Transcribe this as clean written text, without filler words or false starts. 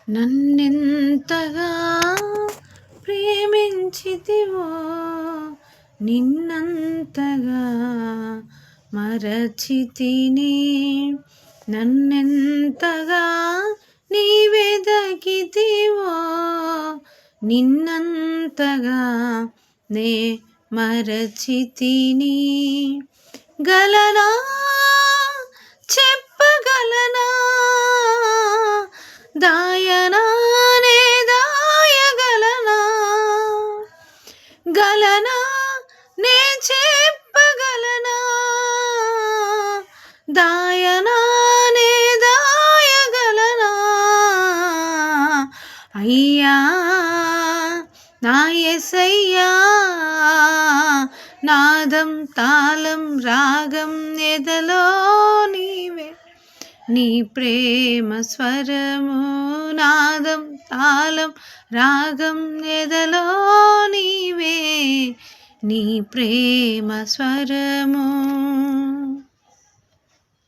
నన్నెంతగా ప్రేమించితివో నిన్నంతగా మరచితిని. నన్నెంతగా నీవెదకితివో నిన్నంతగా నే మరచితిని. గలనా చెప్పగలనా దాయనా నే దాయగలనా. గలనా నే చెప్పగలనా దాయనా నే దాయగలనా. అయ్యా నా యేసయ్యా నాదం తాళం రాగం ఎదలో నీవే. నీ ప్రేమ స్వరము నాదం తాళం రాగం ఎదలో నీవే. నీ ప్రేమ స్వరము.